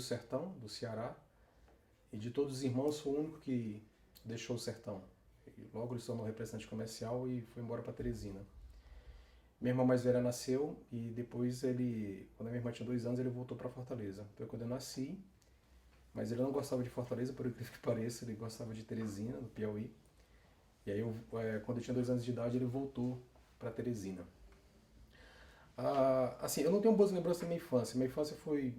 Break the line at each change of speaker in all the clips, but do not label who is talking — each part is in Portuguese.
sertão, do Ceará, e de todos os irmãos sou o único que deixou o sertão. E logo ele se tornou representante comercial e foi embora para Teresina. Minha irmã mais velha nasceu e depois quando a minha irmã tinha 2 anos, ele voltou para Fortaleza. Foi quando eu nasci, mas ele não gostava de Fortaleza, por incrível que pareça, ele gostava de Teresina, do Piauí. E aí, quando eu tinha 2 anos de idade, ele voltou para Teresina. Assim, eu não tenho boas lembranças da minha infância. Minha infância foi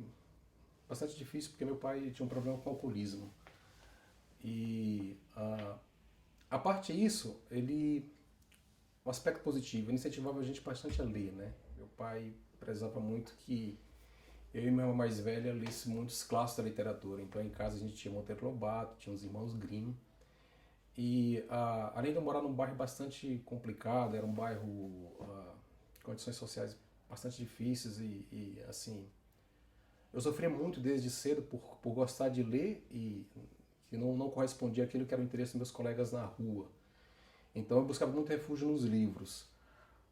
bastante difícil porque meu pai tinha um problema com alcoolismo. E a parte disso, um aspecto positivo, ele incentivava a gente bastante a ler, né? Meu pai prezava muito que eu e minha irmã mais velha lesse muitos clássicos da literatura. Então em casa a gente tinha Monteiro Lobato, tinha os irmãos Grimm. E além de eu morar num bairro bastante complicado, era um bairro condições sociais bastante difíceis e assim, eu sofria muito desde cedo por gostar de ler e que não correspondia àquilo que era o interesse dos meus colegas na rua. Então eu buscava muito refúgio nos livros.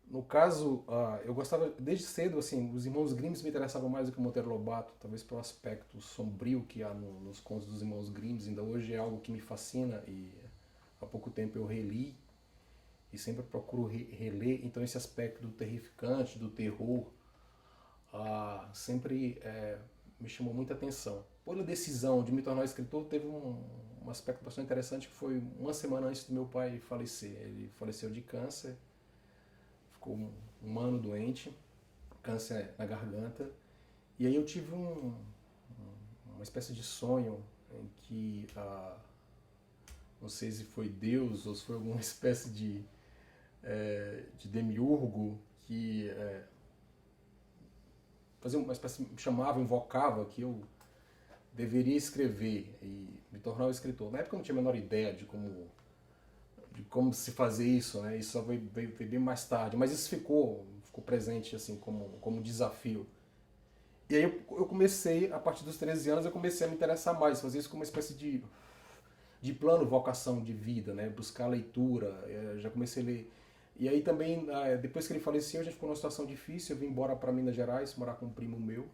No caso, eu gostava desde cedo, assim, os irmãos Grimm me interessavam mais do que o Monteiro Lobato, talvez pelo aspecto sombrio que há nos contos dos irmãos Grimm, ainda hoje é algo que me fascina e há pouco tempo eu reli e sempre procuro reler, então esse aspecto do terrificante, do terror, sempre me chamou muita atenção. Pela decisão de me tornar escritor, teve um aspecto bastante interessante que foi uma semana antes do meu pai falecer. Ele faleceu de câncer, ficou um ano doente, câncer na garganta, e aí eu tive uma espécie de sonho em que, não sei se foi Deus ou se foi alguma espécie de demiurgo que fazia uma espécie, chamava, invocava que eu deveria escrever e me tornar um escritor. Na época eu não tinha a menor ideia de como se fazer isso, né? Isso só veio bem mais tarde, mas isso ficou presente assim como desafio. E aí eu comecei, a partir dos 13 anos, eu comecei a me interessar mais, fazer isso como uma espécie de plano, vocação de vida, né? Buscar leitura, já comecei a ler. E aí também, depois que ele faleceu, a gente ficou numa situação difícil, eu vim embora para Minas Gerais, morar com um primo meu.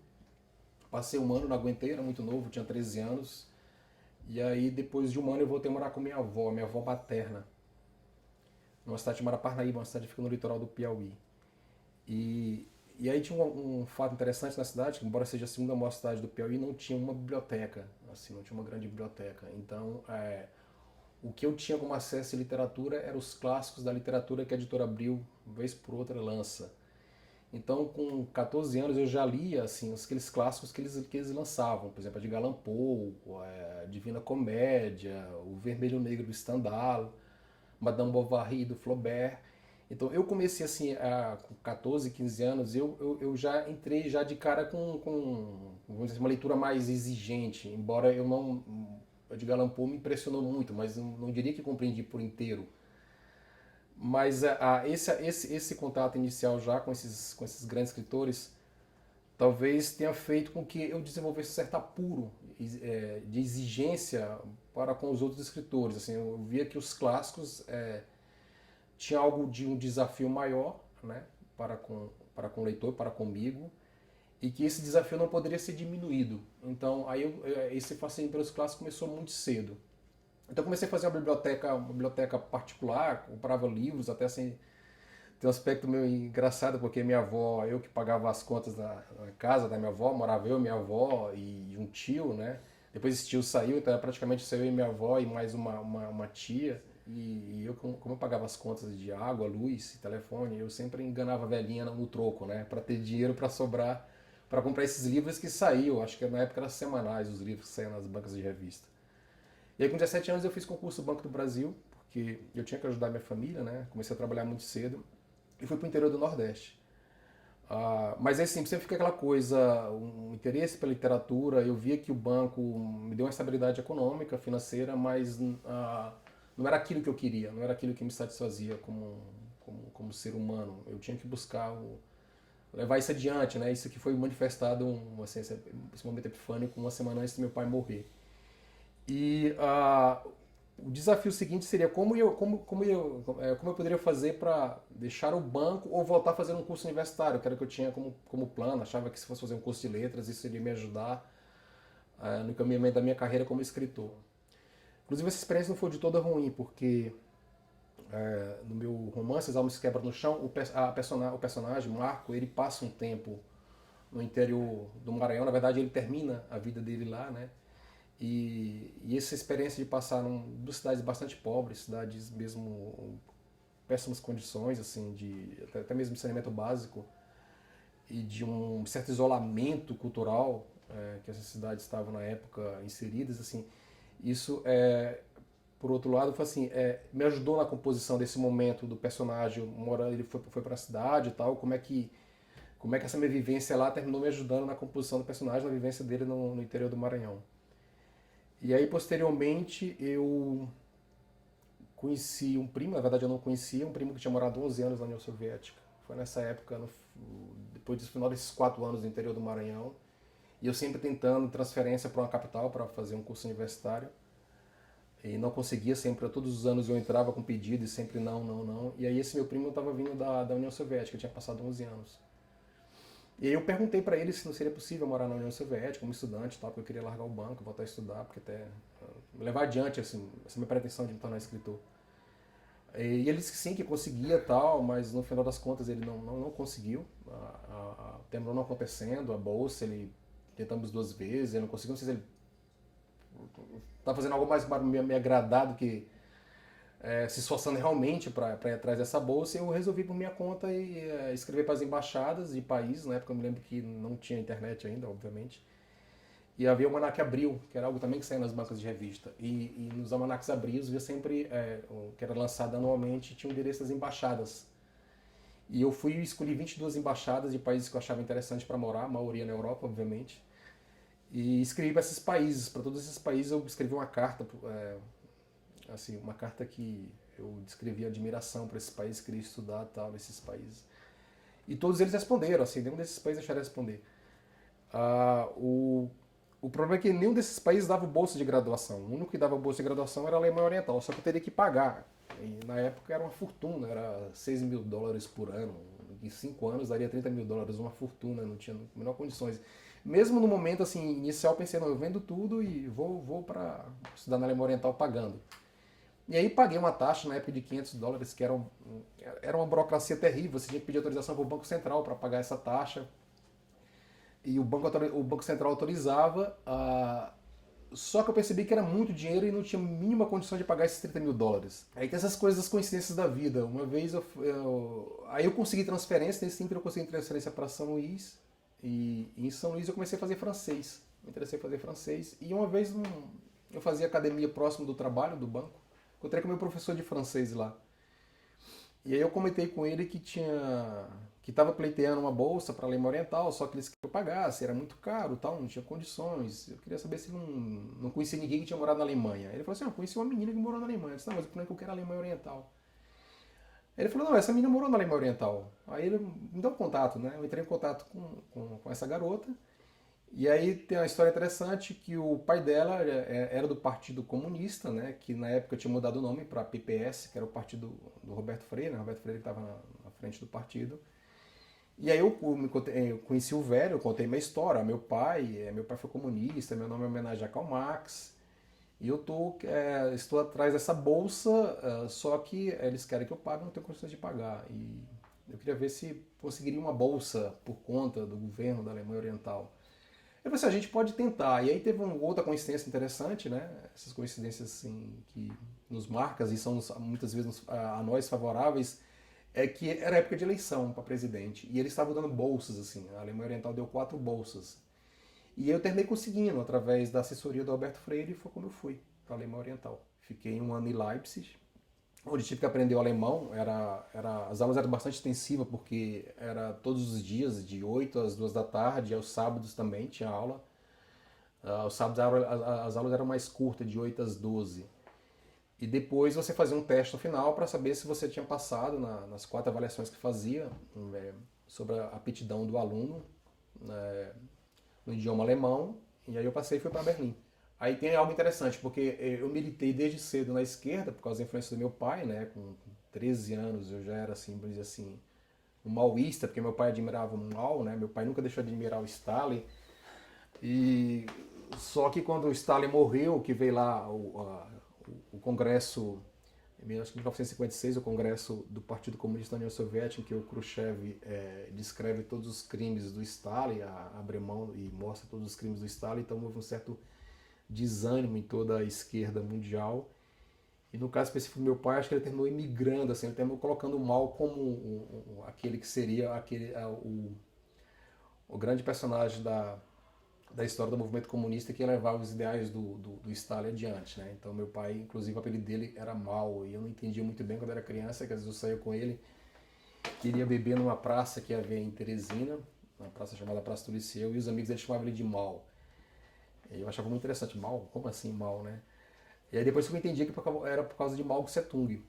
Passei um ano, não aguentei, era muito novo, tinha 13 anos. E aí depois de um ano eu voltei a morar com minha avó paterna, numa cidade chamada Parnaíba, uma cidade que fica no litoral do Piauí. E aí tinha um fato interessante na cidade, que embora seja a segunda maior cidade do Piauí, não tinha uma biblioteca, assim, não tinha uma grande biblioteca. Então, o que eu tinha como acesso à literatura eram os clássicos da literatura que a editora Abril, vez por outra, lança. Então, com 14 anos, eu já lia assim, aqueles clássicos que eles lançavam, por exemplo, a de Allan Poe, a Divina Comédia, o Vermelho Negro do Stendhal, Madame Bovary do Flaubert. Então, eu comecei assim, com 14, 15 anos, eu já entrei já de cara vamos dizer, uma leitura mais exigente, embora eu não... A de Allan Poe me impressionou muito, mas não diria que compreendi por inteiro. Mas esse contato inicial já com esses grandes escritores talvez tenha feito com que eu desenvolvesse um certo apuro de exigência para com os outros escritores. Assim, eu via que os clássicos tinha algo de um desafio maior, né, para com o leitor, para comigo, e que esse desafio não poderia ser diminuído. Então, aí esse fascínio pelos clássicos começou muito cedo. Então comecei a fazer uma biblioteca particular, comprava livros, até assim, tem um aspecto meio engraçado, porque minha avó, eu que pagava as contas na casa da minha avó, morava eu, minha avó e um tio, né? Depois esse tio saiu, então era praticamente só eu e minha avó e mais uma tia. E eu, como eu pagava as contas de água, luz, telefone, eu sempre enganava a velhinha no troco, né? Para ter dinheiro para sobrar, para comprar esses livros que saíam, acho que na época eram semanais os livros que saíam nas bancas de revista. E aí com 17 anos eu fiz concurso do Banco do Brasil, porque eu tinha que ajudar minha família, né? Comecei a trabalhar muito cedo e fui para o interior do Nordeste. Mas aí sim, sempre fica aquela coisa, um interesse pela literatura, eu via que o banco me deu uma estabilidade econômica, financeira, mas não era aquilo que eu queria, não era aquilo que me satisfazia como ser humano. Eu tinha que buscar levar isso adiante, né? Isso que foi manifestado, assim, esse momento epifânico, uma semana antes do meu pai morrer. E o desafio seguinte seria como eu poderia fazer para deixar o banco ou voltar a fazer um curso universitário, que era o que eu tinha como plano. Achava que se fosse fazer um curso de letras, isso iria me ajudar no encaminhamento da minha carreira como escritor. Inclusive, essa experiência não foi de toda ruim, porque no meu romance, As Almas se Quebram no Chão, o personagem, Marco, ele passa um tempo no interior do Maranhão. Na verdade, ele termina a vida dele lá, né? E essa experiência de passar em duas cidades bastante pobres, cidades mesmo péssimas condições, assim, até mesmo de saneamento básico, e de um certo isolamento cultural que essas cidades estavam na época inseridas, assim, isso por outro lado, foi assim, me ajudou na composição desse momento do personagem morando, ele foi para a cidade e tal, como é que essa minha vivência lá terminou me ajudando na composição do personagem, na vivência dele no interior do Maranhão. E aí, posteriormente, eu conheci um primo, na verdade eu não conhecia, um primo que tinha morado 11 anos na União Soviética. Foi nessa época, depois do final desses 4 anos no interior do Maranhão, e eu sempre tentando transferência para uma capital para fazer um curso universitário. E não conseguia, sempre, todos os anos eu entrava com pedido e sempre não, não, não. E aí esse meu primo estava vindo da União Soviética, tinha passado 11 anos. E aí eu perguntei para ele se não seria possível morar na União Soviética como estudante, tal, porque eu queria largar o banco, voltar a estudar, porque até levar adiante assim, essa minha pretensão de me tornar escritor. E ele disse que sim, que conseguia tal, mas no final das contas ele não conseguiu. Terminou não acontecendo, a bolsa, ele tentamos 2 vezes, ele não conseguiu, não sei se ele tá fazendo algo mais para me agradar do que se esforçando realmente para ir atrás dessa bolsa. Eu resolvi por minha conta e escrever para as embaixadas de países. Na época eu me lembro que não tinha internet ainda, obviamente. E havia o Almanac Abril, que era algo também que saía nas bancas de revista. E nos Almanacs Abril via sempre, que era lançado anualmente, tinha o endereço das embaixadas. E eu fui escolhi 22 embaixadas de países que eu achava interessante para morar, a maioria na Europa, obviamente. E escrevi para esses países, para todos esses países eu escrevi uma carta, assim, uma carta que eu descrevi admiração para esses países, queria estudar tal nesses países. E todos eles responderam, assim, nenhum desses países deixaram de responder. O problema é que nenhum desses países dava bolsa de graduação. O único que dava bolsa de graduação era a Alemanha Oriental, só que eu teria que pagar. E na época era uma fortuna, era $6.000 por ano. Em 5 anos daria $30.000, uma fortuna, não tinha menor condições. Mesmo no momento assim, inicial, pensei, não, eu vendo tudo e vou para estudar na Alemanha Oriental pagando. E aí paguei uma taxa na época de $500, que era uma burocracia terrível. Você tinha que pedir autorização para o Banco Central para pagar essa taxa. E o Banco Central autorizava. Só que eu percebi que era muito dinheiro e não tinha mínima condição de pagar esses $30.000. Aí tem essas coisas, as coincidências da vida. Uma vez aí eu consegui transferência, nesse tempo eu consegui transferência para São Luís. E em São Luís eu comecei a fazer francês. Me interessei em fazer francês. E uma vez eu fazia academia próximo do trabalho, do banco. Encontrei com o meu professor de francês lá. E aí eu comentei com ele que estava pleiteando uma bolsa para a Alemanha Oriental, só que eles queriam que eu pagasse, era muito caro, tal, não tinha condições. Eu queria saber se não conhecia ninguém que tinha morado na Alemanha. Ele falou assim, eu conheci uma menina que morou na Alemanha. Eu disse, não, mas o problema é que eu quero a Alemanha Oriental. Ele falou, não, essa menina morou na Alemanha Oriental. Aí ele me deu um contato, né? Eu entrei em contato com essa garota. E aí tem uma história interessante que o pai dela era do Partido Comunista, né, que na época tinha mudado o nome para PPS, que era o partido do Roberto Freire, né, Roberto Freire estava na frente do partido. E aí eu conheci o velho, eu contei minha história, meu pai foi comunista, meu nome é homenagem a Karl Marx, e eu estou atrás dessa bolsa, só que eles querem que eu pague, não tenho condições de pagar. E eu queria ver se conseguiria uma bolsa por conta do governo da Alemanha Oriental. Eu falei assim, a gente pode tentar. E aí teve uma outra coincidência interessante, né? Essas coincidências assim, que nos marcam e são muitas vezes a nós favoráveis, é que era época de eleição para presidente. E eles estavam dando bolsas, assim. A Alemanha Oriental deu 4 bolsas. E eu terminei conseguindo, através da assessoria do Alberto Freire, e foi como eu fui para a Alemanha Oriental. Fiquei 1 ano em Leipzig, onde tive que aprender o alemão. As aulas eram bastante extensivas, porque era todos os dias, de 8 às 2 da tarde, e aos sábados também tinha aula. Os sábados as aulas eram mais curtas, de 8 às 12. E depois você fazia um teste no final para saber se você tinha passado nas 4 avaliações que fazia sobre a aptidão do aluno no idioma alemão. E aí eu passei e fui para Berlim. Aí tem algo interessante, porque eu militei desde cedo na esquerda, por causa da influência do meu pai, né? Com 13 anos eu já era, assim, vamos dizer assim, um maoísta, porque meu pai admirava o Mao, né? Meu pai nunca deixou de admirar o Stalin. E Só que quando o Stalin morreu, que veio lá o Congresso, acho que em 1956, o Congresso do Partido Comunista da União Soviética, em que o Khrushchev descreve todos os crimes do Stalin, abre mão e mostra todos os crimes do Stalin, então houve um certo desânimo em toda a esquerda mundial. E no caso específico do meu pai, acho que ele terminou imigrando, assim, ele terminou colocando o mal como aquele que seria o grande personagem da história do movimento comunista que ia levar os ideais do Stalin adiante, né? Então meu pai, inclusive o apelido dele era Mal, e eu não entendia muito bem quando era criança, que às vezes eu saía com ele, queria beber numa praça que havia em Teresina, uma praça chamada Praça do Liceu, e os amigos dele chamavam ele de Mal. E eu achava muito interessante, Mal? Como assim Mal, né? E aí depois que eu entendi que era por causa de Mao Tse Tung.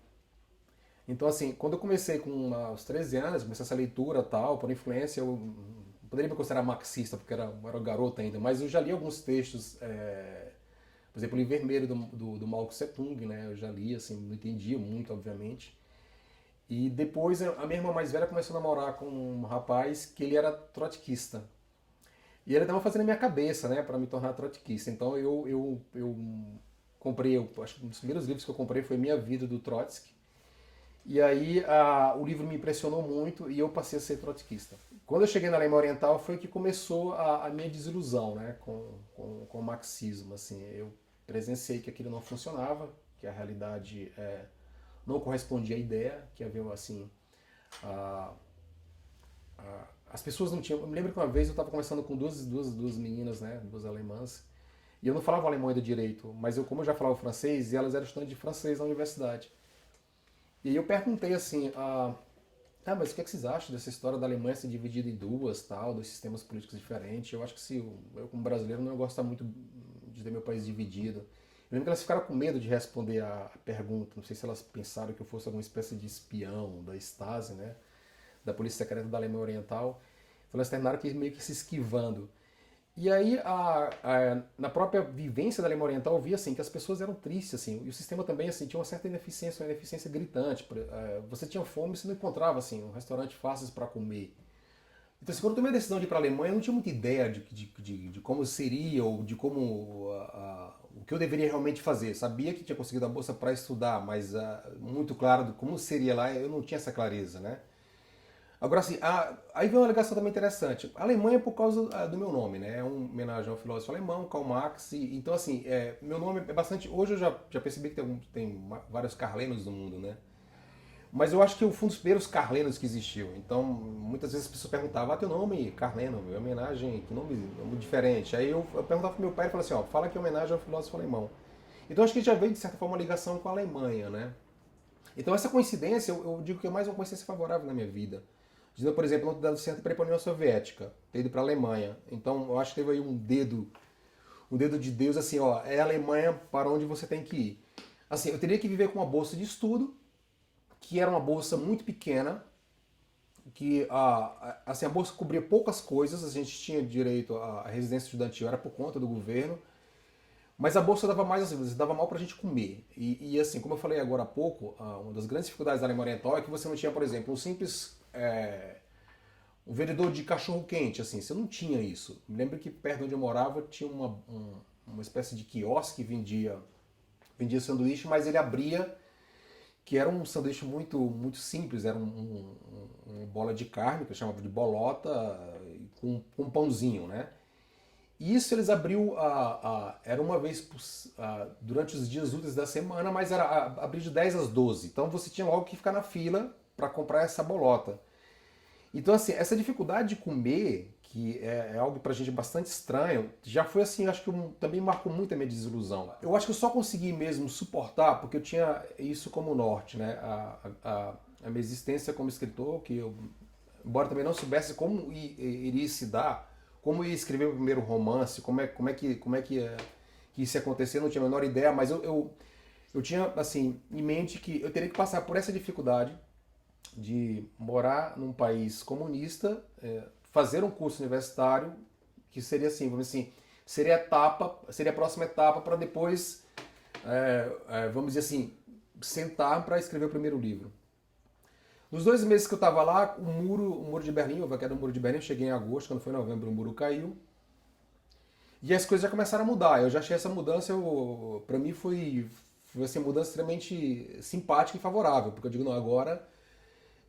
Então assim, quando eu comecei com os 13 anos, comecei essa leitura tal, por influência, eu poderia me considerar marxista, porque era garoto ainda, mas eu já li alguns textos, por exemplo, o Livro Vermelho do Mao Tse Tung, né? Eu já li, assim, não entendia muito, obviamente. E depois a minha irmã mais velha começou a namorar com um rapaz que ele era trotskista. E ele estava fazendo a minha cabeça, né, para me tornar trotskista. Então eu comprei, acho que um dos primeiros livros que eu comprei foi Minha Vida, do Trotsky. E aí o livro me impressionou muito e eu passei a ser trotskista. Quando eu cheguei na Alemanha Oriental foi que começou a minha desilusão, né, com o marxismo. Assim, eu presenciei que aquilo não funcionava, que a realidade não correspondia à ideia, que havia assim... as pessoas não tinham... Eu me lembro que uma vez eu estava conversando com duas meninas, né, duas alemãs, e eu não falava alemão ainda direito, mas como eu já falava francês, e elas eram estudantes de francês na universidade. E aí eu perguntei assim, mas o que vocês acham dessa história da Alemanha ser dividida em duas, tal, dois sistemas políticos diferentes? Eu acho que se eu como brasileiro não gosto muito de ter meu país dividido. Eu lembro que elas ficaram com medo de responder a pergunta, não sei se elas pensaram que eu fosse alguma espécie de espião da Stasi, né, da Polícia Secreta da Alemanha Oriental. Então elas terminaram meio que se esquivando. E aí, na própria vivência da Alemanha Oriental, eu via assim, que as pessoas eram tristes, assim, e o sistema também assim, tinha uma certa ineficiência, uma ineficiência gritante. Você tinha fome e você não encontrava assim, um restaurante fácil para comer. Então, assim, quando eu tomei a decisão de ir para a Alemanha, eu não tinha muita ideia de como seria ou de como o que eu deveria realmente fazer. Sabia que tinha conseguido a bolsa para estudar, mas muito claro de como seria lá, eu não tinha essa clareza, né? Agora, assim, aí vem uma alegação também interessante. A Alemanha é por causa do meu nome, né? É uma homenagem ao filósofo alemão, Karl Marx. Então, assim, meu nome é bastante... Hoje eu já percebi que tem vários carlenos no mundo, né? Mas eu acho que eu fui um dos primeiros carlenos que existiu. Então, muitas vezes as pessoas perguntavam, teu nome, Carleno, é homenagem, que nome diferente. Aí eu perguntava pro meu pai e falava assim, fala que é homenagem ao filósofo alemão. Então, acho que já veio, de certa forma, uma ligação com a Alemanha, né? Então, essa coincidência, eu digo que é mais uma coincidência favorável na minha vida. Dizendo, por exemplo, não ter dado certo para ir para a União Soviética, ter ido para a Alemanha. Então, eu acho que teve aí um dedo de Deus, assim, é a Alemanha para onde você tem que ir. Assim, eu teria que viver com uma bolsa de estudo, que era uma bolsa muito pequena, que assim, a bolsa cobria poucas coisas, a gente tinha direito à residência estudantil, era por conta do governo, mas a bolsa dava mais assim, dava mal pra gente comer. E assim, como eu falei agora há pouco, uma das grandes dificuldades da Alemanha Oriental é que você não tinha, por exemplo, um simples um vendedor de cachorro quente, assim, você não tinha isso. Me lembro que perto de onde eu morava tinha uma espécie de quiosque que vendia sanduíche, mas ele abria, que era um sanduíche muito, muito simples, era uma bola de carne, que eu chamava de bolota, com um pãozinho, né? E isso eles abriu, era uma vez durante os dias úteis da semana, mas era abrir de 10 às 12. Então você tinha logo que ficar na fila para comprar essa bolota. Então, assim, essa dificuldade de comer, que é algo pra gente bastante estranho, já foi assim, acho que também marcou muito a minha desilusão. Eu acho que eu só consegui mesmo suportar porque eu tinha isso como norte, né? A minha existência como escritor, que eu, embora também não soubesse como iria se dar, como ia escrever o primeiro romance, como é que isso ia acontecer, eu não tinha a menor ideia, mas eu tinha, assim, em mente que eu teria que passar por essa dificuldade de morar num país comunista, fazer um curso universitário, que seria assim, vamos dizer assim, seria a próxima etapa para depois, vamos dizer assim, sentar para escrever o primeiro livro. Nos 2 meses que eu estava lá, o muro de Berlim, houve a queda do muro de Berlim, eu cheguei em agosto, quando foi em novembro o muro caiu. E as coisas já começaram a mudar. Eu já achei essa mudança, para mim foi assim, uma mudança extremamente simpática e favorável, porque eu digo, não, agora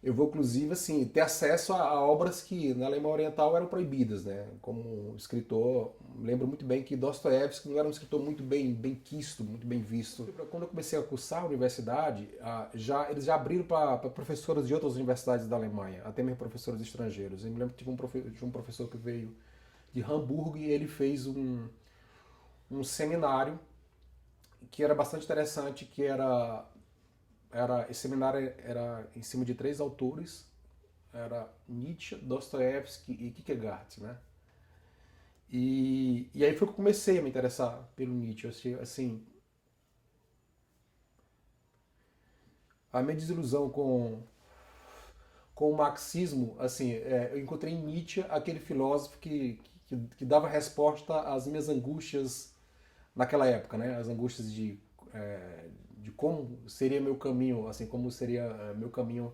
eu vou, inclusive, assim, ter acesso a obras que na Alemanha Oriental eram proibidas, né? Como escritor, lembro muito bem que Dostoiévski não era um escritor muito bem quisto, muito bem visto. Quando eu comecei a cursar a universidade, eles já abriram para professores de outras universidades da Alemanha, até mesmo professores estrangeiros. Eu me lembro que tive um professor que veio de Hamburgo e ele fez um seminário que era bastante interessante, que esse seminário era em cima de 3 autores, era Nietzsche, Dostoiévski e Kierkegaard, né? E aí foi que eu comecei a me interessar pelo Nietzsche, assim, a minha desilusão com o marxismo, assim, eu encontrei em Nietzsche aquele filósofo que dava resposta às minhas angústias naquela época, né? As angústias de como seria meu caminho, assim, como seria meu caminho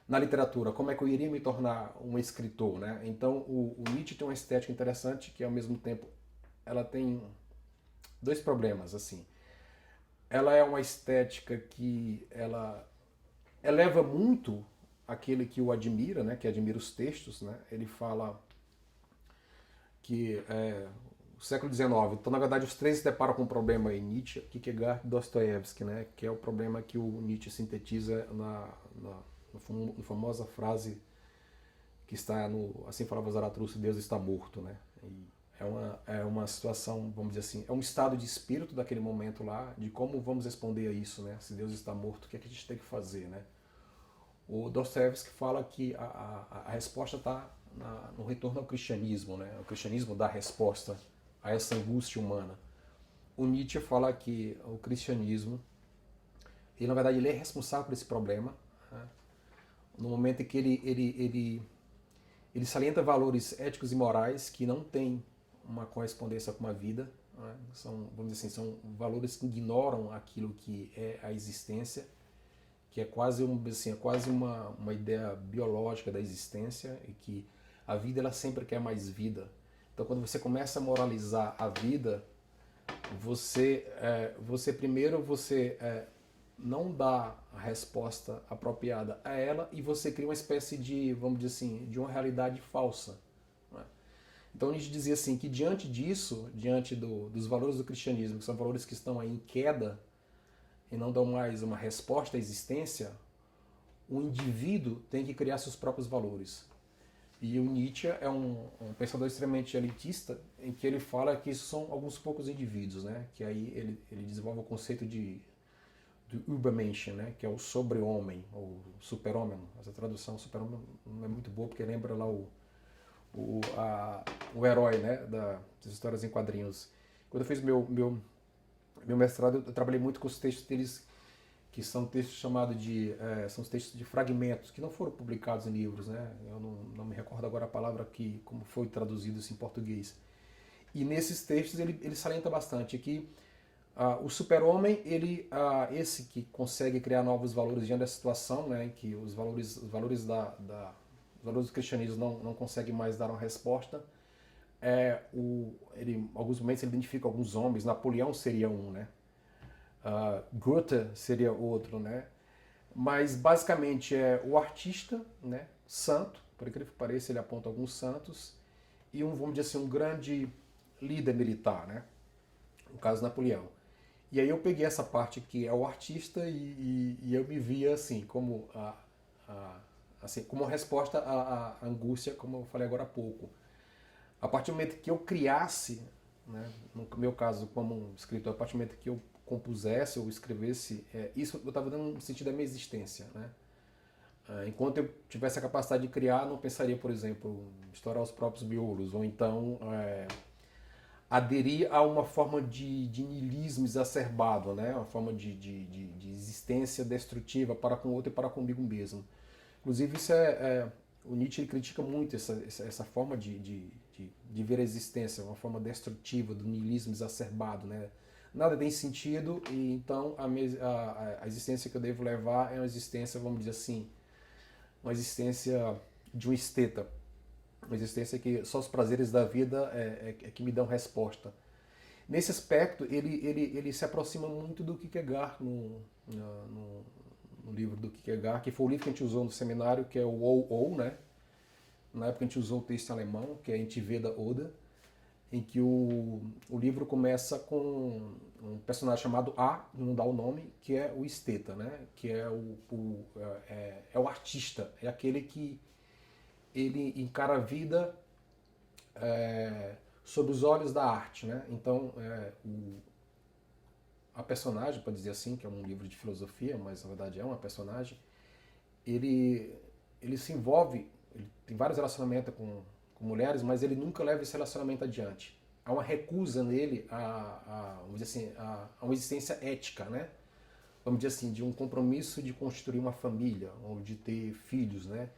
na literatura, como é que eu iria me tornar um escritor, né? Então o Nietzsche tem uma estética interessante que ao mesmo tempo ela tem 2 problemas, assim. Ela é uma estética que ela eleva muito aquele que o admira, né? Que admira os textos, né? Ele fala que o século XIX, então na verdade os 3 se deparam com um problema aí, Nietzsche, Kierkegaard e Dostoiévski, né? Que é o problema que o Nietzsche sintetiza na famosa frase que está no Assim Falava Zaratustra, Deus está morto, né? E é uma situação, vamos dizer assim, é um estado de espírito daquele momento lá, de como vamos responder a isso, né? Se Deus está morto, o que é que a gente tem que fazer, né? O Dostoiévski fala que a resposta está no retorno ao cristianismo, né? O cristianismo dá resposta a essa angústia humana. O Nietzsche fala que o cristianismo, ele na verdade ele é responsável por esse problema, né? No momento em que ele salienta valores éticos e morais que não têm uma correspondência com a vida, né? São, vamos dizer assim, são valores que ignoram aquilo que é a existência, que é quase, assim, uma ideia biológica da existência, e que a vida ela sempre quer mais vida. Então quando você começa a moralizar a vida, você primeiro não dá a resposta apropriada a ela e você cria uma espécie de, vamos dizer assim, de uma realidade falsa. Né? Então a gente dizia assim que diante disso, diante dos valores do cristianismo, que são valores que estão aí em queda e não dão mais uma resposta à existência, o indivíduo tem que criar seus próprios valores. E o Nietzsche é um pensador extremamente elitista, em que ele fala que isso são alguns poucos indivíduos, né? Que aí ele desenvolve o conceito do Übermenschen, né? Que é o sobre-homem, ou super-homem. Essa tradução super-homem não é muito boa, porque lembra lá o herói, né? Das histórias em quadrinhos. Quando eu fiz meu mestrado, eu trabalhei muito com os textos deles, que são textos chamados são os textos de fragmentos, que não foram publicados em livros, né? Eu não me recordo agora a palavra que, como foi traduzido isso em português. E nesses textos ele salienta bastante que o super-homem, esse que consegue criar novos valores diante da situação, né, em que os valores os valores do cristianismo não conseguem mais dar uma resposta, em alguns momentos ele identifica alguns homens, Napoleão seria um, né? Goethe seria outro, né? Mas basicamente é o artista, né? Santo, por incrível que pareça, ele aponta alguns santos, e vamos dizer assim, um grande líder militar, né? No caso Napoleão. E aí eu peguei essa parte que é o artista e eu me via assim como assim como resposta à angústia, como eu falei agora há pouco. A partir do momento que eu criasse, né, no meu caso como um escritor, a partir do momento que eu compusesse ou escrevesse, isso eu estava dando um sentido à minha existência, né? Enquanto eu tivesse a capacidade de criar, não pensaria, por exemplo, estourar os próprios miolos, ou então aderir a uma forma de niilismo exacerbado, né? Uma forma de existência destrutiva para com o outro e para comigo mesmo. Inclusive, o Nietzsche ele critica muito essa forma de ver a existência, uma forma destrutiva, do niilismo exacerbado, né? Nada tem sentido, e então a existência que eu devo levar é uma existência, vamos dizer assim, uma existência de um esteta. uma existência que só os prazeres da vida é que me dão resposta. Nesse aspecto, ele se aproxima muito do Kierkegaard no livro do Kierkegaard, que foi o livro que a gente usou no seminário, que é o Ou, né? Na época a gente usou o texto alemão, que é Entiveda Oda, em que o livro começa com um personagem chamado A, não dá o nome, que é o esteta, né? Que é o artista, é aquele que ele encara a vida sob os olhos da arte, né? Então, a personagem, pode dizer assim, que é um livro de filosofia, mas na verdade é uma personagem, ele se envolve, ele tem vários relacionamentos com mulheres, mas ele nunca leva esse relacionamento adiante. Há uma recusa nele vamos dizer assim, a uma existência ética, né? Vamos dizer assim, de um compromisso de construir uma família, ou de ter filhos, né?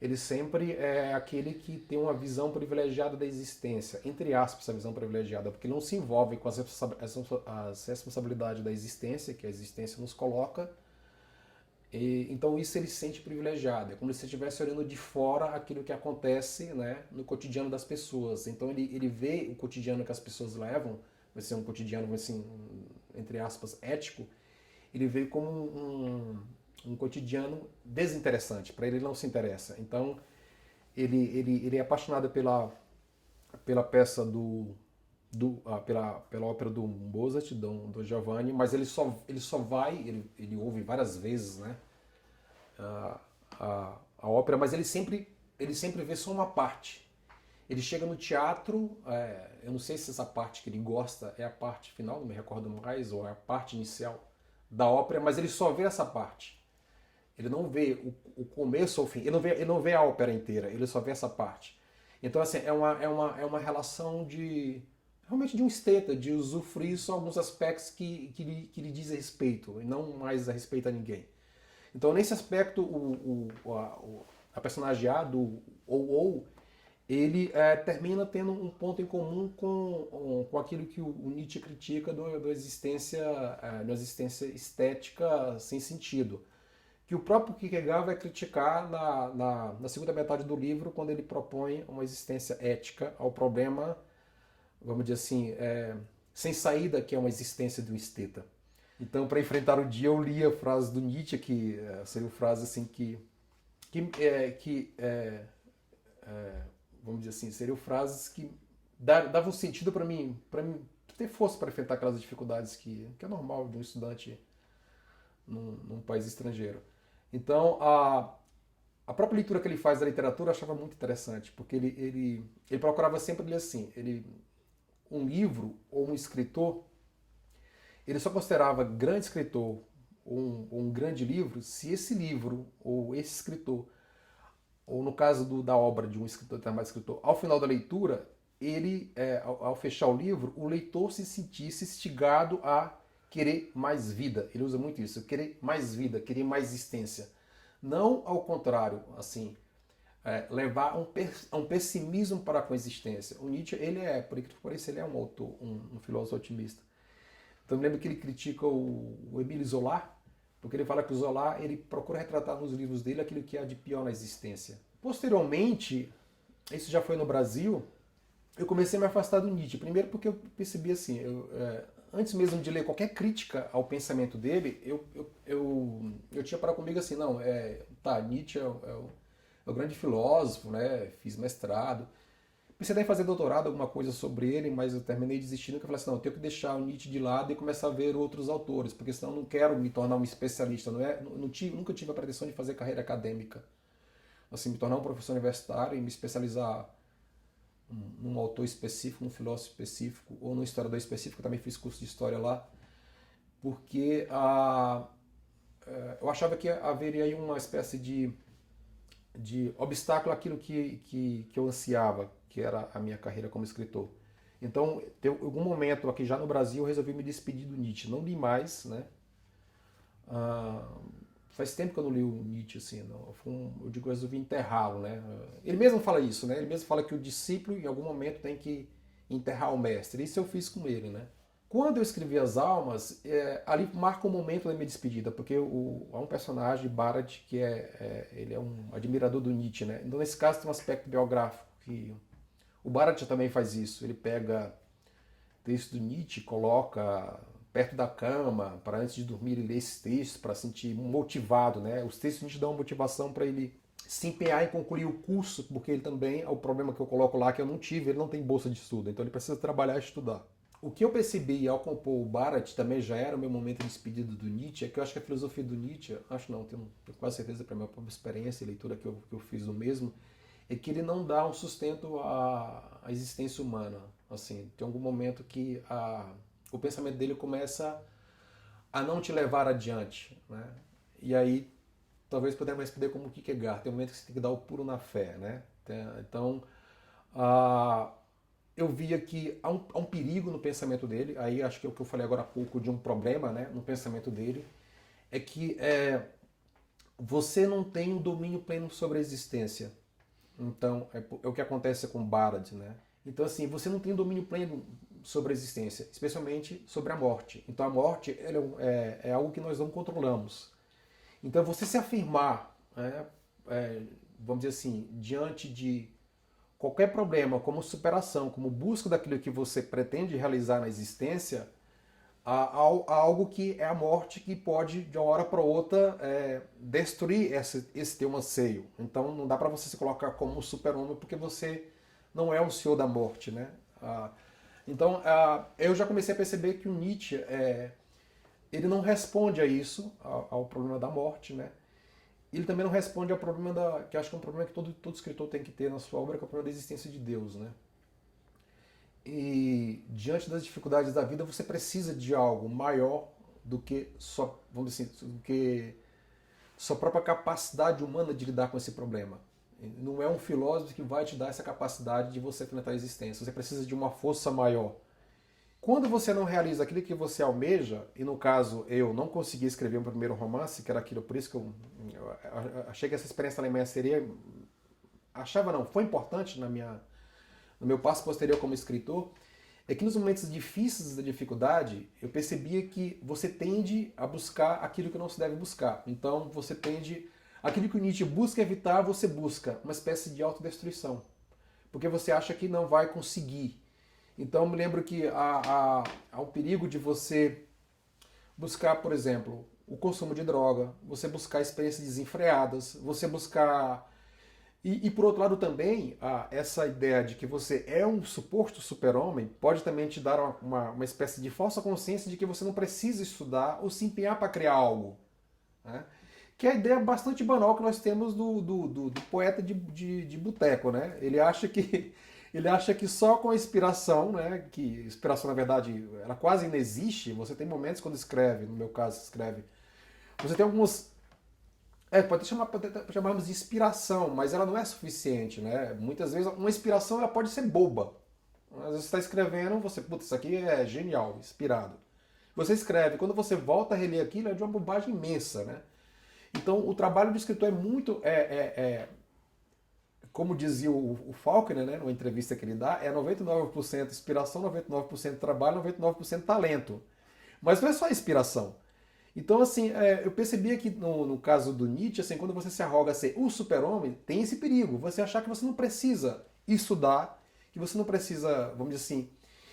Ele sempre é aquele que tem uma visão privilegiada da existência, entre aspas, essa visão privilegiada, porque ele não se envolve com as responsabilidades da existência, que a existência nos coloca, então isso ele se sente privilegiado, é como se ele estivesse olhando de fora aquilo que acontece, né, no cotidiano das pessoas. Então ele vê o cotidiano que as pessoas levam, vai ser um cotidiano, assim, entre aspas, ético, ele vê como um cotidiano desinteressante, para ele não se interessa. Então ele é apaixonado pela peça pela ópera do Mozart, do Giovanni, mas ele só vai, ele ouve várias vezes, né, a ópera, mas ele sempre vê só uma parte. Ele chega no teatro, eu não sei se essa parte que ele gosta é a parte final, não me recordo mais, ou é a parte inicial da ópera, mas ele só vê essa parte. Ele não vê o começo ao fim, ele não vê a ópera inteira, ele só vê essa parte. Então, assim, é uma relação realmente de um esteta, de usufruir só alguns aspectos que lhe diz respeito, e não mais a respeito a ninguém. Então, nesse aspecto, a personagem A do Ou, ele termina tendo um ponto em comum com aquilo que o Nietzsche critica da existência estética sem sentido, que o próprio Kierkegaard vai criticar na segunda metade do livro, quando ele propõe uma existência ética ao problema, vamos dizer assim, sem saída, que é uma existência de um esteta. Então, para enfrentar o dia, eu li a frase do Nietzsche, que seria uma frase assim vamos dizer assim, seriam frases que davam um sentido para mim ter força para enfrentar aquelas dificuldades que é normal de um estudante num país estrangeiro. Então, a própria leitura que ele faz da literatura eu achava muito interessante, porque ele procurava sempre ler assim, um livro ou um escritor, ele só considerava grande escritor ou um grande livro se esse livro ou esse escritor, ou no caso da obra de um escritor, determinado escritor, ao final da leitura, ele, ao fechar o livro, o leitor se sentisse instigado a querer mais vida. Ele usa muito isso, querer mais vida, querer mais existência. Não ao contrário, assim, levar a um pessimismo para com a existência. O Nietzsche, por isso ele é um autor, um filósofo otimista. Então eu lembro que ele critica o Émile Zola, porque ele fala que o Zola ele procura retratar nos livros dele aquilo que há de pior na existência. Posteriormente, isso já foi no Brasil, eu comecei a me afastar do Nietzsche. Primeiro porque eu percebi assim, antes mesmo de ler qualquer crítica ao pensamento dele, eu tinha para comigo assim, não, Nietzsche é o grande filósofo, né? Fiz mestrado. Pensei até em fazer doutorado, alguma coisa sobre ele, mas eu terminei desistindo, porque eu falei assim, não, eu tenho que deixar o Nietzsche de lado e começar a ver outros autores, porque senão eu não quero me tornar um especialista, nunca tive a pretensão de fazer carreira acadêmica. Assim, me tornar um professor universitário e me especializar num autor específico, num filósofo específico, ou num historiador específico, eu também fiz curso de história lá, porque eu achava que haveria aí uma espécie de obstáculo àquilo que eu ansiava, que era a minha carreira como escritor. Então, em algum momento aqui já no Brasil, eu resolvi me despedir do Nietzsche. Não li mais, né? Faz tempo que eu não li o Nietzsche, assim, não. Eu digo, eu resolvi enterrá-lo, né? Ele mesmo fala isso, né? Ele mesmo fala que o discípulo, em algum momento, tem que enterrar o mestre. Isso eu fiz com ele, né? Quando eu escrevi As Almas, ali marca um momento da minha despedida, porque há um personagem, Barat, que ele é um admirador do Nietzsche, né? Então, nesse caso, tem um aspecto biográfico. que o Barat também faz isso. Ele pega texto do Nietzsche, coloca perto da cama, para antes de dormir ele ler esses textos, para sentir motivado, né? Os textos de Nietzsche dão uma motivação para ele se empenhar em concluir o curso, porque ele também, é o problema que eu coloco lá, que eu não tive, ele não tem bolsa de estudo, então ele precisa trabalhar e estudar. O que eu percebi ao compor o Barat, também já era o meu momento de despedida do Nietzsche, é que eu acho que a filosofia do Nietzsche, acho não, tenho quase certeza para a minha própria experiência e leitura que eu fiz do mesmo, é que ele não dá um sustento à existência humana. Assim, tem algum momento que o pensamento dele começa a não te levar adiante, né? E aí, talvez podemos responder como Kierkegaard, tem um momento que você tem que dar o pulo na fé, né? Então, eu via que há um perigo no pensamento dele, aí acho que é o que eu falei agora há pouco de um problema, né, no pensamento dele, é que você não tem um domínio pleno sobre a existência. Então, é o que acontece com Barad, né? Então, assim, você não tem domínio pleno sobre a existência, especialmente sobre a morte. Então, a morte é algo que nós não controlamos. Então, você se afirmar, né, vamos dizer assim, diante de qualquer problema, como superação, como busca daquilo que você pretende realizar na existência, há algo que é a morte que pode, de uma hora para outra, destruir esse teu anseio. Então não dá para você se colocar como um super-homem porque você não é um senhor da morte, né? Então eu já comecei a perceber que o Nietzsche ele não responde a isso, ao problema da morte, né? Ele também não responde ao problema que acho que é um problema que todo escritor tem que ter na sua obra, que é o problema da existência de Deus, né? E diante das dificuldades da vida, você precisa de algo maior do que só, vamos dizer assim, do que sua própria capacidade humana de lidar com esse problema. Não é um filósofo que vai te dar essa capacidade de você enfrentar a existência. Você precisa de uma força maior. Quando você não realiza aquilo que você almeja, e no caso eu não consegui escrever um primeiro romance, que era aquilo, por isso que eu achei que essa experiência na Alemanha seria, achava não, foi importante no meu passo posterior como escritor, é que nos momentos difíceis da dificuldade, eu percebia que você tende a buscar aquilo que não se deve buscar. Então você tende, aquilo que o Nietzsche busca evitar, você busca uma espécie de autodestruição, porque você acha que não vai conseguir. Então eu me lembro que há um perigo de você buscar, por exemplo, o consumo de droga, você buscar experiências desenfreadas, você buscar... E por outro lado também, essa ideia de que você é um suposto super-homem pode também te dar uma espécie de falsa consciência de que você não precisa estudar ou se empenhar para criar algo. Né? Que é a ideia bastante banal que nós temos do poeta de boteco. Né? Ele acha que só com a inspiração, né, que inspiração na verdade ela quase não existe, você tem momentos quando escreve, no meu caso escreve, você tem alguns... pode chamarmos de inspiração, mas ela não é suficiente, né? Muitas vezes uma inspiração ela pode ser boba. Às vezes você está escrevendo, você, putz, isso aqui é genial, inspirado. Você escreve, quando você volta a reler aquilo, é de uma bobagem imensa, né? Então o trabalho do escritor é muito... como dizia o Faulkner, né, numa entrevista que ele dá, é 99% inspiração, 99% trabalho, 99% talento. Mas não é só inspiração. Então, assim, eu percebia que no caso do Nietzsche, assim, quando você se arroga a ser o super-homem, tem esse perigo. Você achar que você não precisa estudar, que você não precisa, vamos dizer assim,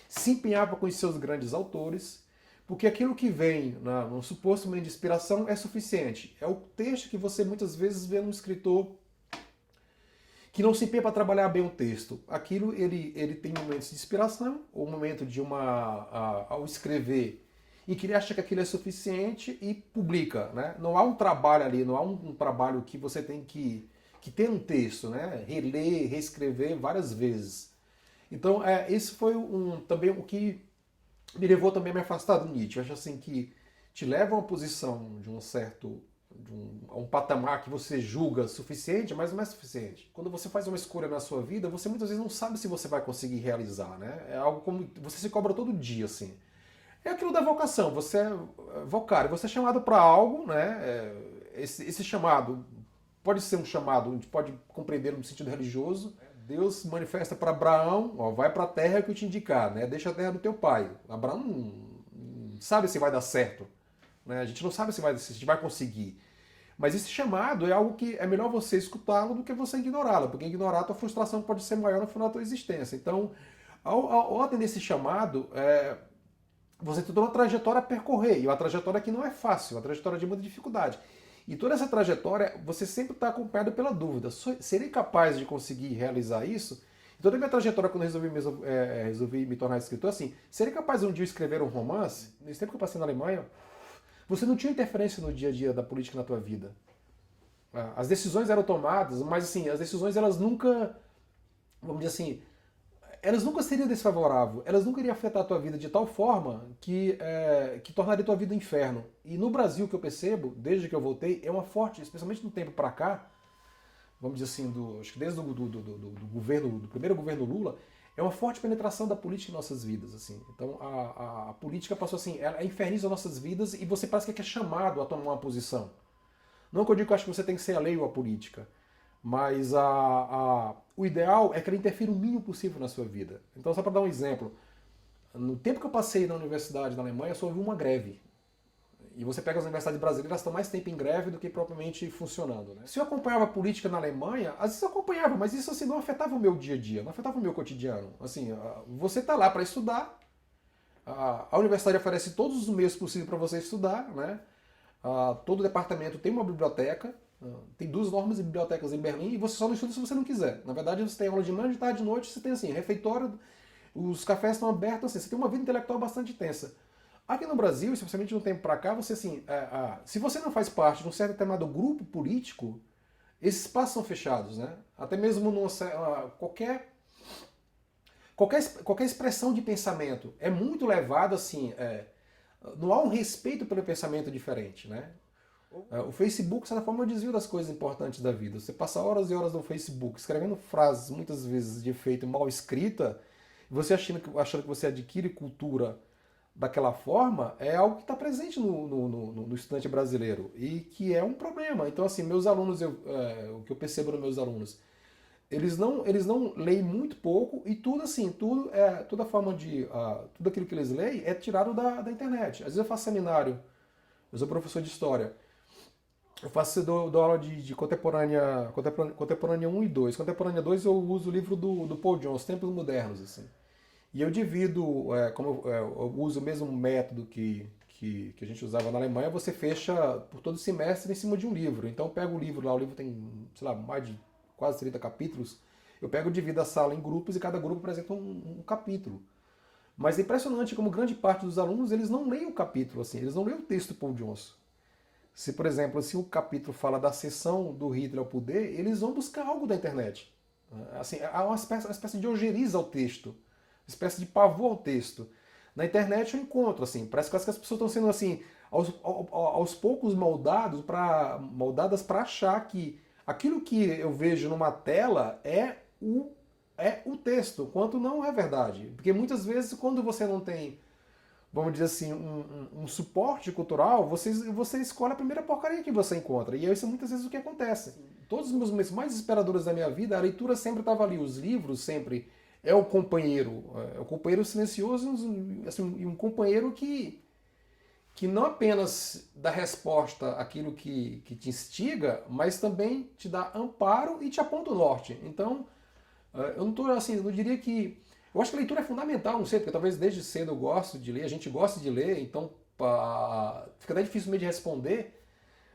se empenhar para conhecer os grandes autores, porque aquilo que vem no suposto momento de inspiração é suficiente. É o texto que você muitas vezes vê num escritor que não se empenha para trabalhar bem o texto. Aquilo, ele tem momentos de inspiração, ou momento de ao escrever, e que ele acha que aquilo é suficiente e publica. Né? Não há um trabalho ali, não há um trabalho que você tem que ter um texto, né? Reler, reescrever várias vezes. Então, esse foi também o que me levou também a me afastar do Nietzsche. Eu acho assim que te leva a uma posição de um certo... a um patamar que você julga suficiente, mas não é suficiente. Quando você faz uma escolha na sua vida, você muitas vezes não sabe se você vai conseguir realizar, né? É algo como você se cobra todo dia, assim. É aquilo da vocação. Você é vocário, você é chamado para algo, né? Esse chamado pode ser um chamado, a gente pode compreender no sentido religioso. Deus manifesta para Abraão, ó, vai para a terra que eu te indicar, né? Deixa a terra do teu pai. Abraão não sabe se vai dar certo. Né? A gente não sabe se a gente vai conseguir.
Mas esse chamado é algo que é melhor você escutá-lo do que você ignorá-lo, porque ignorar a tua frustração pode ser maior no final da tua existência. Então, a ordem desse chamado você tem toda uma trajetória a percorrer, e uma trajetória que não é fácil, uma trajetória de muita dificuldade. E toda essa trajetória, você sempre está acompanhado pela dúvida. Serei capaz de conseguir realizar isso? E toda a minha trajetória, quando eu resolvi me tornar escritor, assim, serei capaz de um dia escrever um romance? Nesse tempo que eu passei na Alemanha, você não tinha interferência no dia a dia da política na tua vida. As decisões eram tomadas, mas assim, as decisões elas nunca, vamos dizer assim, elas nunca seriam desfavoráveis, elas nunca iriam afetar a tua vida de tal forma que tornaria a tua vida um inferno. E no Brasil, que eu percebo, desde que eu voltei, é uma forte, especialmente no tempo para cá, vamos dizer assim, acho que desde do governo, do primeiro governo Lula, é uma forte penetração da política em nossas vidas. Assim. Então a política passou assim, ela inferniza nossas vidas e você parece que é chamado a tomar uma posição. Não que eu digo que eu acho que você tem que ser a lei ou a política, mas o ideal é que ela interfira o mínimo possível na sua vida. Então, só para dar um exemplo, no tempo que eu passei na universidade na Alemanha, só houve uma greve. E você pega as universidades brasileiras, elas estão mais tempo em greve do que propriamente funcionando. Né? Se eu acompanhava a política na Alemanha, às vezes eu acompanhava, mas isso assim, não afetava o meu dia a dia, não afetava o meu cotidiano. Assim, você está lá para estudar, a universidade oferece todos os meios possíveis para você estudar, né? Todo departamento tem uma biblioteca, tem duas enormes bibliotecas em Berlim e você só não estuda se você não quiser. Na verdade, você tem aula de manhã, de tarde, de noite, você tem assim, refeitório, os cafés estão abertos, assim, você tem uma vida intelectual bastante intensa. Aqui no Brasil, especialmente no tempo para cá, você assim, se você não faz parte de um certo determinado grupo político, esses espaços são fechados, né? Até mesmo qualquer expressão de pensamento é muito levado assim, não há um respeito pelo pensamento diferente, né? O Facebook, de certa forma, é um desvio das coisas importantes da vida. Você passa horas e horas no Facebook escrevendo frases, muitas vezes de efeito mal escrita, e você achando que você adquire cultura daquela forma, é algo que está presente no estudante brasileiro e que é um problema. Então, assim, meus alunos, o que eu percebo nos meus alunos, eles não leem muito pouco e tudo assim, toda forma tudo aquilo que eles leem é tirado da internet. Às vezes eu faço seminário, eu sou professor de história, dou aula de contemporânea um e 2. Contemporânea 2 eu uso o livro do Paul Jones, Os Tempos Modernos, assim. E eu divido, como eu uso o mesmo método que a gente usava na Alemanha, você fecha por todo semestre em cima de um livro. Então eu pego o livro lá, o livro tem, sei lá, mais de quase 30 capítulos, eu pego e divido a sala em grupos e cada grupo apresenta um capítulo. Mas é impressionante como grande parte dos alunos, eles não leem o capítulo, assim, eles não leem o texto do Paul Jones. Se, por exemplo, se o capítulo fala da ascensão do Hitler ao poder, eles vão buscar algo da internet. Assim, há uma espécie de ojeriza ao texto, uma espécie de pavor ao texto. Na internet eu encontro, assim, parece que as pessoas estão sendo assim, aos poucos moldadas para achar que aquilo que eu vejo numa tela é o texto, quanto não é verdade. Porque muitas vezes, quando você não tem, vamos dizer assim, um suporte cultural, você escolhe a primeira porcaria que você encontra. E isso é muitas vezes o que acontece. Todos os meus momentos mais desesperadores da minha vida, a leitura sempre estava ali, os livros sempre é o companheiro silencioso, assim, e um companheiro que não apenas dá resposta àquilo que te instiga, mas também te dá amparo e te aponta o norte. Então, eu não tô assim, eu não diria que. Eu acho que a leitura é fundamental, não sei, porque talvez desde cedo eu gosto de ler, a gente gosta de ler, então fica até difícil meio de responder,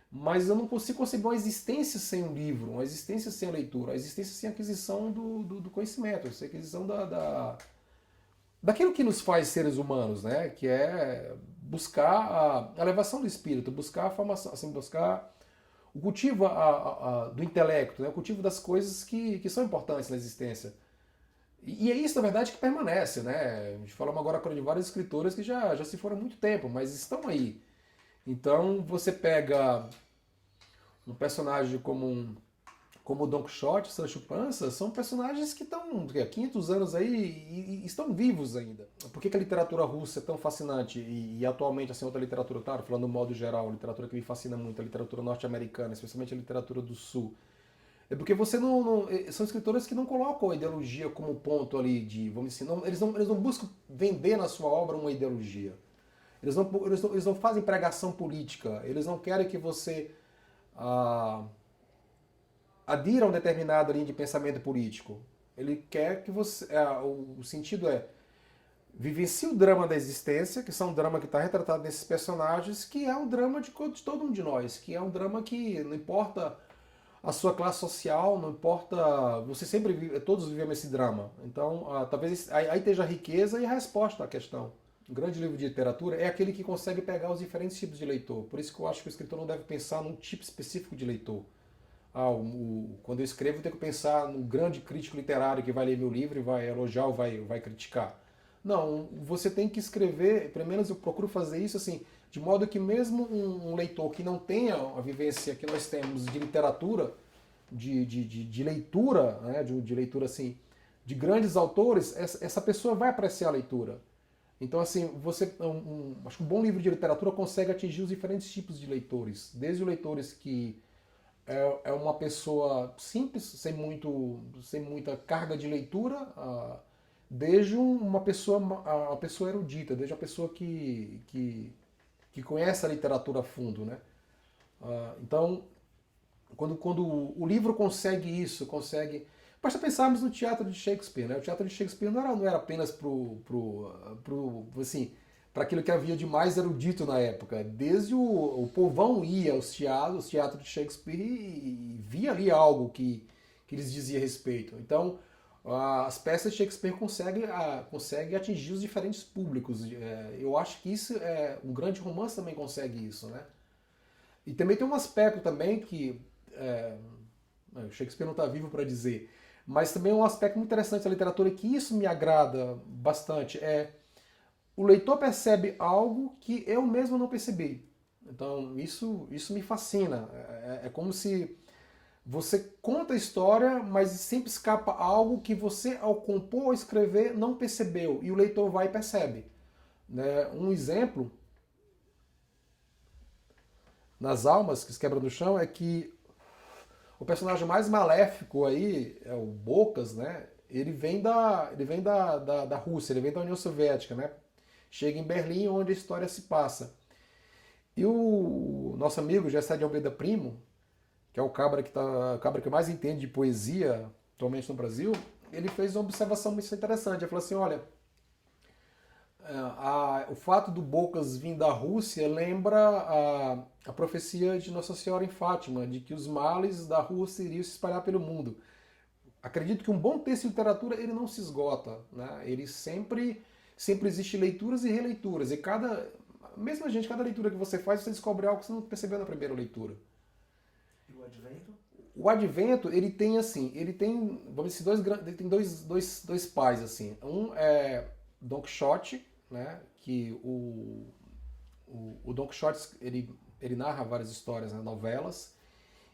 mas eu não consigo conceber uma existência sem um livro, uma existência sem a leitura, uma existência sem a aquisição do conhecimento, sem a aquisição daquilo que nos faz seres humanos, né? Que é buscar a elevação do espírito, buscar a formação, assim, buscar o cultivo do intelecto, né? O cultivo das coisas que são importantes na existência. E é isso, na verdade, que permanece, né? A gente falamos agora de vários escritores que já se foram há muito tempo, mas estão aí. Então você pega um personagem como o Don Quixote, Sancho Panza, são personagens que estão há 500 anos aí e estão vivos ainda. Por que a literatura russa é tão fascinante e atualmente, assim, outra literatura, claro, falando no modo geral, a literatura que me fascina muito, a literatura norte-americana, especialmente a literatura do Sul, é porque você são escritores que não colocam a ideologia como ponto ali de, vamos dizer, eles não buscam vender na sua obra uma ideologia. Eles não fazem pregação política, eles não querem que você ah, adira a uma determinada linha de pensamento político. Ele quer que você... o sentido é vivencie o drama da existência, que são um drama que está retratado nesses personagens, que é um drama de todo um de nós, que é um drama que não importa a sua classe social, não importa, você sempre vive, todos vivemos esse drama. Então, talvez aí esteja a riqueza e a resposta à questão. Um grande livro de literatura é aquele que consegue pegar os diferentes tipos de leitor. Por isso que eu acho que o escritor não deve pensar num tipo específico de leitor. Quando eu escrevo, eu tenho que pensar no grande crítico literário que vai ler meu livro e vai elogiar ou vai criticar. Não, você tem que escrever, pelo menos eu procuro fazer isso assim, de modo que mesmo um leitor que não tenha a vivência que nós temos de literatura, de leitura, né, de leitura assim, de grandes autores, essa pessoa vai apreciar a leitura. Então, assim, acho que um bom livro de literatura consegue atingir os diferentes tipos de leitores. Desde os leitores que é uma pessoa simples, sem muita carga de leitura, desde uma pessoa erudita, desde uma pessoa que conhece a literatura a fundo, né? Então, quando o livro consegue isso, consegue... Basta pensarmos no teatro de Shakespeare, né? O teatro de Shakespeare não era apenas assim, para aquilo que havia de mais erudito na época. Desde o povão ia aos teatros de Shakespeare e via ali algo que lhes dizia respeito. Então, as peças de Shakespeare conseguem atingir os diferentes públicos. Eu acho que isso um grande romance também consegue isso, né? E também tem um aspecto também que Shakespeare não está vivo para dizer, mas também é um aspecto muito interessante da literatura que isso me agrada bastante. O leitor percebe algo que eu mesmo não percebi. Então isso me fascina. É como se você conta a história, mas sempre escapa algo que você, ao compor ou escrever, não percebeu. E o leitor vai e percebe. Né? Um exemplo nas Almas que se quebram no chão é que o personagem mais maléfico aí é o Bocas, né? Ele vem da Rússia, ele vem da União Soviética, né? Chega em Berlim, onde a história se passa. E o nosso amigo Gessé de Almeida Primo, que é o cabra que mais entende de poesia atualmente no Brasil, ele fez uma observação muito interessante. Ele falou assim, olha, o fato do Bocas vir da Rússia lembra a profecia de Nossa Senhora em Fátima, de que os males da Rússia iriam se espalhar pelo mundo. Acredito que um bom texto de literatura ele não se esgota, né? Ele sempre existe leituras e releituras. E cada leitura que você faz, você descobre algo que você não percebeu na primeira leitura.
E o Advento?
O Advento, vamos dizer, ele tem dois pais, assim. Um é Don Quixote, né? Que o Don Quixote, ele narra várias histórias, né, novelas,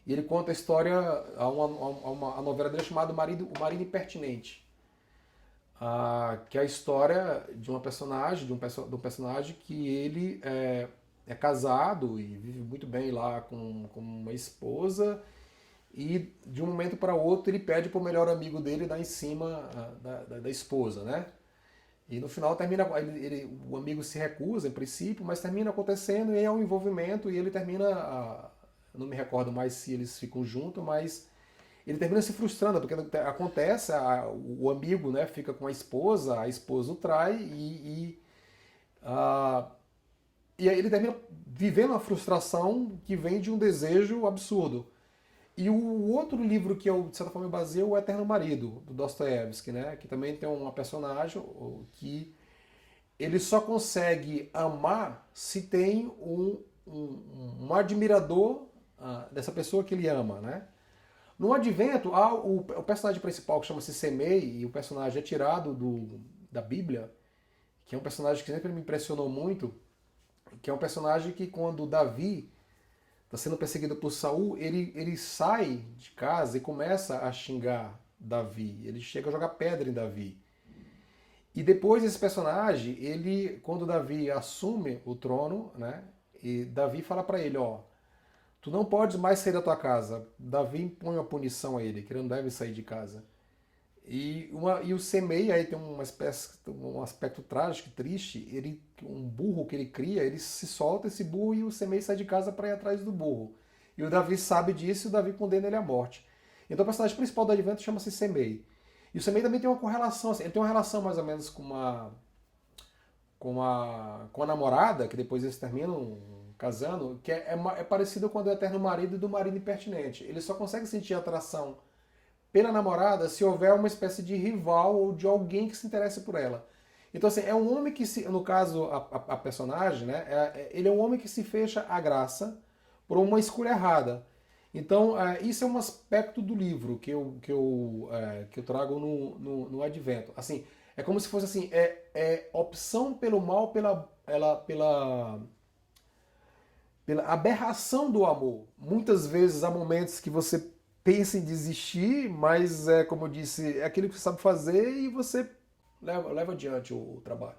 e ele conta a história, a novela dele chamada O Marido Impertinente, que é a história de uma personagem, de um personagem que ele é casado e vive muito bem lá com uma esposa, e de um momento para outro ele pede para o melhor amigo dele dar em cima da esposa, né? E no final termina, o amigo se recusa em princípio, mas termina acontecendo e é um envolvimento e ele termina, não me recordo mais se eles ficam juntos, mas ele termina se frustrando, porque acontece, o amigo, né, fica com a esposa o trai e aí ele termina vivendo a frustração que vem de um desejo absurdo. E o outro livro que eu, de certa forma, baseio é O Eterno Marido, do Dostoiévski, né? Que também tem uma personagem que ele só consegue amar se tem um admirador dessa pessoa que ele ama, né? No Advento, o personagem principal, que chama-se Semei, e o personagem é tirado da Bíblia, que é um personagem que sempre me impressionou muito, que é um personagem que quando Davi está sendo perseguido por Saul, ele sai de casa e começa a xingar Davi. Ele chega a jogar pedra em Davi. E depois esse personagem, quando Davi assume o trono, né, e Davi fala para ele, ó, tu não podes mais sair da tua casa. Davi impõe uma punição a ele, que ele não deve sair de casa. E o Semei aí tem um aspecto trágico, triste. Um burro que ele cria, ele se solta esse burro e o Semei sai de casa para ir atrás do burro. E o Davi sabe disso e o Davi condena ele à morte. Então o personagem principal do Advento chama-se Semei. E o Semei também tem uma correlação, assim, ele tem uma relação mais ou menos com a namorada, que depois eles terminam casando, que é parecido com a do eterno marido e do marido impertinente. Ele só consegue sentir atração pela namorada se houver uma espécie de rival ou de alguém que se interesse por ela. Então, assim, é um homem que, no caso, a personagem, né, ele é um homem que se fecha à graça por uma escolha errada. Então, isso é um aspecto do livro que eu trago no Advento. Assim, é como se fosse assim, opção pelo mal pela aberração do amor. Muitas vezes há momentos que você pensa em desistir, mas como eu disse, é aquilo que você sabe fazer e você leva adiante o trabalho.